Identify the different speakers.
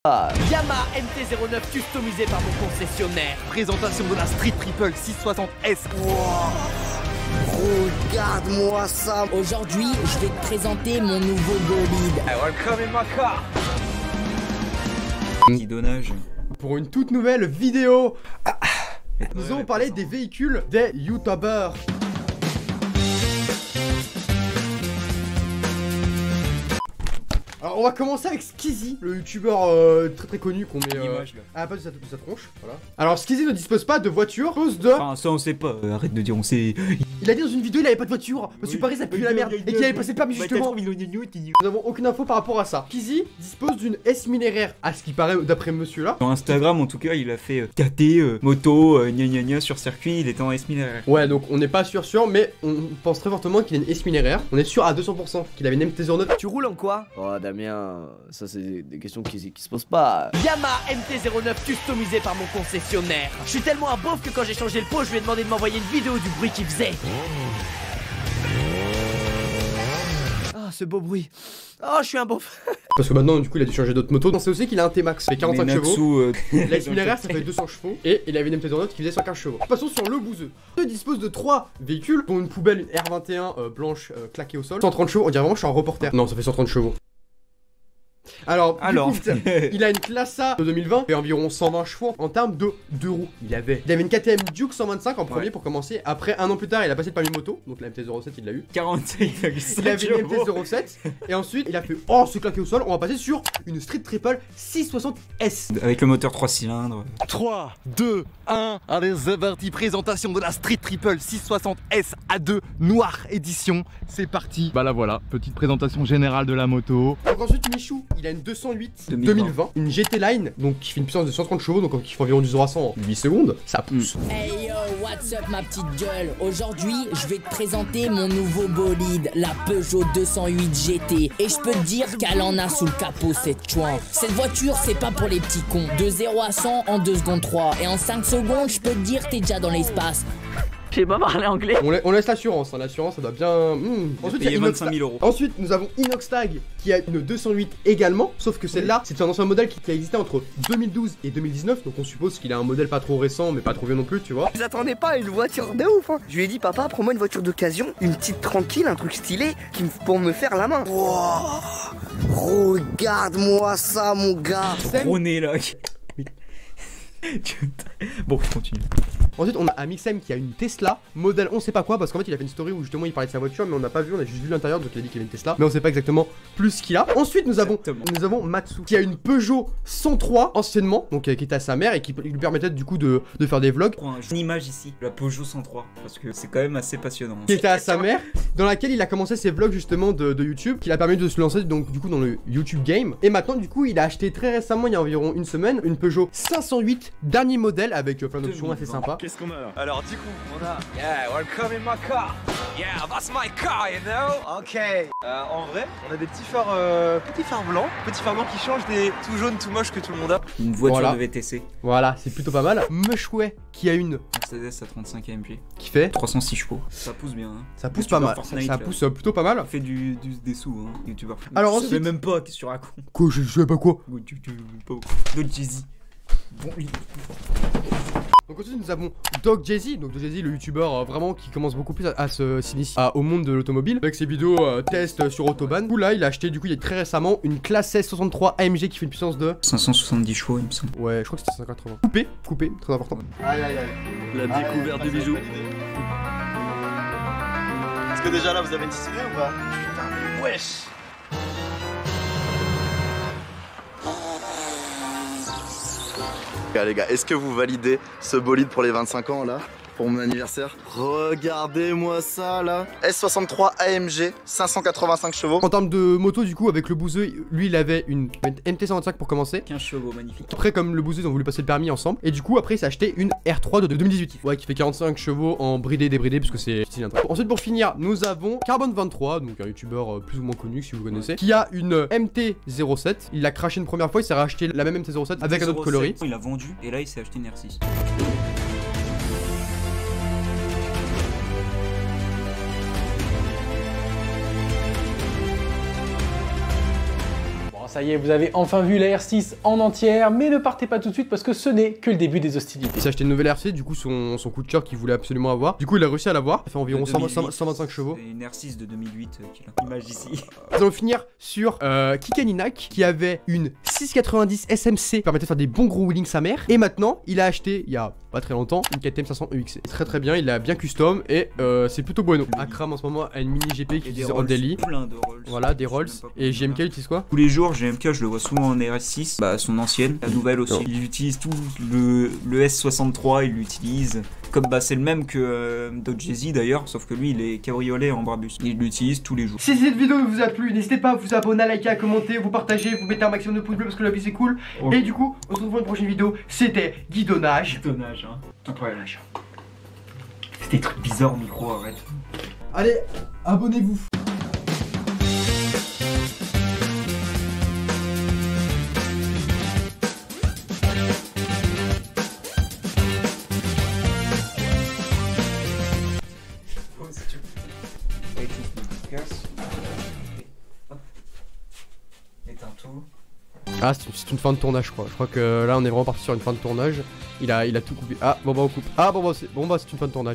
Speaker 1: Yamaha MT-09 customisé par mon concessionnaire.
Speaker 2: Présentation de la Street Triple 660S.
Speaker 3: Regarde-moi ça. Aujourd'hui, je vais te présenter mon nouveau bolide.
Speaker 1: Welcome in my car.
Speaker 4: Petit donnage.
Speaker 5: Pour une toute nouvelle vidéo, nous allons parler des véhicules des youtubeurs. Alors on va commencer avec Skizzy, le youtubeur très connu qu'on met à pas de sa tronche, voilà. Alors Skizzy ne dispose pas de voiture, cause de...
Speaker 4: Enfin ça on sait pas, arrête de dire on sait...
Speaker 5: Il a dit dans une vidéo il avait pas de voiture, parce que Paris ça pue la merde, et qu'il avait passé le permis justement. Nous avons aucune info par rapport à ça. Skizzy dispose d'une S1000RR, à ce qui paraît d'après monsieur là.
Speaker 4: Sur Instagram en tout cas il a fait KT, moto, gna gna gna sur circuit, il était en S1000RR.
Speaker 5: Ouais donc on n'est pas sûr, mais on pense très fortement qu'il a une S1000RR. On est sûr à 200% qu'il avait une MT-09.
Speaker 1: Tu roules en quoi?
Speaker 2: Oh Damien, ça c'est des questions qui se posent pas.
Speaker 1: Yamaha MT-09 customisé par mon concessionnaire. Je suis tellement un beauf que quand j'ai changé le pot, je lui ai demandé de m'envoyer une vidéo du bruit qu'il faisait. Ah, ce beau bruit. Oh, je suis un beauf.
Speaker 5: Parce que maintenant, du coup, il a dû changer d'autres motos. On sait aussi qu'il a un T-Max, fait 45 chevaux. La S1000RR, ça fait 200 chevaux. Et il avait une MT-09 qui faisait 115 chevaux. Passons sur le bouseux. Il dispose de 3 véhicules, dont une poubelle, une R21 blanche claquée au sol. 130 chevaux, on dirait vraiment que je suis un reporter. Non, ça fait 130 chevaux. Alors, du coup, il a une classe A de 2020 et environ 120 chevaux en termes de deux roues. Il avait une KTM Duke 125 en premier pour commencer. Après, un an plus tard, il a passé le permis moto. Donc la MT-07, il l'a eu.
Speaker 4: 45,5
Speaker 5: Il avait une MT-07. Et ensuite, il a fait oh, c'est claqué au sol. On va passer sur une Street Triple 660S.
Speaker 4: Avec le moteur 3 cylindres.
Speaker 2: 3, 2, 1. Allez, c'est parti. Présentation de la Street Triple 660S A2 Noir édition. C'est parti. Bah là voilà, petite présentation générale de la moto.
Speaker 5: Donc ensuite, Michou. Il a une 208 2020, une GT Line, donc qui fait une puissance de 130 chevaux, donc qui fait environ du 0 à 100 en 8 secondes, ça pousse.
Speaker 3: Hey yo, what's up ma petite gueule. Aujourd'hui, je vais te présenter mon nouveau bolide, la Peugeot 208 GT. Et je peux te dire qu'elle en a sous le capot cette chouin. Cette voiture, c'est pas pour les petits cons. De 0 à 100 en 2 secondes 3. Et en 5 secondes, je peux te dire t'es déjà dans l'espace.
Speaker 1: Je sais pas parler anglais.
Speaker 5: On laisse l'assurance, hein. L'assurance ça doit bien... Ensuite, il y a
Speaker 4: 25 000 euros.
Speaker 5: Ensuite, nous avons Inoxtag qui a une 208 également, sauf que celle-là, c'est un ancien modèle qui a existé entre 2012 et 2019, donc on suppose qu'il a un modèle pas trop récent, mais pas trop vieux non plus, tu vois.
Speaker 6: Je m'attendais pas à une voiture de ouf, hein. Je lui ai dit, papa, prends-moi une voiture d'occasion, une petite tranquille, un truc stylé, pour me faire la main.
Speaker 3: Wow. Regarde-moi ça, mon gars.
Speaker 4: Gros nez là. Bon, je continue.
Speaker 5: Ensuite, on a Amixem qui a une Tesla, modèle on sait pas quoi, parce qu'en fait, il a fait une story où justement il parlait de sa voiture, mais on n'a pas vu, on a juste vu l'intérieur, donc il a dit qu'il avait une Tesla, mais on sait pas exactement plus ce qu'il a. Ensuite, nous avons Matsu qui a une Peugeot 103 anciennement, donc qui était à sa mère et qui lui permettait du coup de faire des vlogs.
Speaker 4: Une image ici, la Peugeot 103, parce que c'est quand même assez passionnant.
Speaker 5: Qui était à sa mère, dans laquelle il a commencé ses vlogs justement de YouTube, qui l'a permis de se lancer donc du coup dans le YouTube game. Et maintenant, du coup, il a acheté très récemment, il y a environ une semaine, une Peugeot 508 dernier modèle avec plein d'options assez sympas.
Speaker 2: Qu'est-ce qu'on a là? Alors du coup, on a...
Speaker 1: Yeah, welcome in my car. Yeah, that's my car, you know.
Speaker 2: Ok. En vrai, on a des petits phares blancs. Petits phares blancs qui changent des tout jaunes, tout moches que tout le monde a.
Speaker 4: Une voiture
Speaker 5: Voilà.
Speaker 4: de VTC.
Speaker 5: Voilà, c'est plutôt pas mal. Mushway qui a une
Speaker 4: Mercedes à 35 AMG.
Speaker 5: qui fait...
Speaker 4: 306 chevaux. Ça pousse bien. Hein.
Speaker 5: Ça pousse pas mal,
Speaker 4: Fortnite,
Speaker 5: ça
Speaker 4: là.
Speaker 5: pousse plutôt pas mal.
Speaker 4: Ça fait des sous, hein, youtubeur.
Speaker 5: Alors
Speaker 4: je
Speaker 5: ensuite-
Speaker 4: savais même pas, qu'est-ce que tu racontes?
Speaker 5: Quoi, je sais pas quoi.
Speaker 4: D'autres Jay-Z. Bon,
Speaker 5: Donc ensuite nous avons Doc Jay-Z, donc Doc Jay-Z le youtubeur vraiment qui commence beaucoup plus à s'initier au monde de l'automobile avec ses vidéos tests sur Autobahn. Du coup là il a acheté du coup il y a très récemment une classe S 63 AMG qui fait une puissance de
Speaker 4: 570 chevaux il me semble.
Speaker 5: ouais je crois que c'était 180. Coupé, très important.
Speaker 2: Aïe aïe aïe. La découverte du bijou. Est-ce que déjà là vous avez une petite idée ou pas? Putain mais wesh. Les gars, est-ce que vous validez ce bolide pour les 25 ans là? Pour mon anniversaire? Regardez-moi ça là. S63 AMG, 585 chevaux.
Speaker 5: En termes de moto du coup avec le bouseux, lui il avait une MT-125 pour commencer.
Speaker 4: 15 chevaux, magnifique.
Speaker 5: Après comme le bouseux ils ont voulu passer le permis ensemble. Et du coup après il s'est acheté une R3 de 2018. Ouais qui fait 45 chevaux en bridé débridé puisque c'est cylindre. Ensuite pour finir nous avons Carbone 23, donc un youtubeur plus ou moins connu si vous connaissez, qui a une MT-07. Il l'a craché une première fois, il s'est racheté la même MT-07 avec un autre coloris.
Speaker 4: Il a vendu et là il s'est acheté une R6.
Speaker 7: Ça y est, vous avez enfin vu la R6 en entière, mais ne partez pas tout de suite parce que ce n'est que le début des hostilités.
Speaker 5: Il s'est acheté une nouvelle R6, du coup son coup de cœur qu'il voulait absolument avoir. Du coup il a réussi à l'avoir, ça fait environ 125 chevaux.
Speaker 4: C'est une R6 de 2008 qu'il a. Image ici.
Speaker 5: Nous allons finir sur Kikaninak qui avait une 690 SMC qui permettait de faire des bons gros wheelings sa mère. Et maintenant il a acheté il y a pas très longtemps une KTM 500 EXC. Très bien, il l'a bien custom et c'est plutôt bueno. Akram en ce moment a une mini GP qui utilise en daily.
Speaker 4: Plein de Rolls.
Speaker 5: Voilà, des Rolls. Et JMK utilise quoi?
Speaker 4: Tous les jours, GMK je le vois souvent en RS6, bah son ancienne, la nouvelle aussi. Il utilise tout le S63, il l'utilise. Comme bah c'est le même que Dodge Z d'ailleurs, sauf que lui il est cabriolet en Brabus. Il l'utilise tous les jours.
Speaker 5: Si cette vidéo vous a plu, n'hésitez pas à vous abonner, à liker, à commenter, vous partagez, vous mettez un maximum de pouces bleus parce que la vie c'est cool. Et du coup, on se retrouve pour une prochaine vidéo. C'était Guidonnage.
Speaker 4: Guidonnage, hein. Guidonnage. C'était des trucs bizarres au micro, arrête.
Speaker 5: Allez, abonnez-vous. Ah, c'est une fin de tournage, je crois. Je crois que là, on est vraiment parti sur une fin de tournage. Il a tout coupé. Ah, bon, bah, on coupe. Ah, bon, bah, c'est une fin de tournage.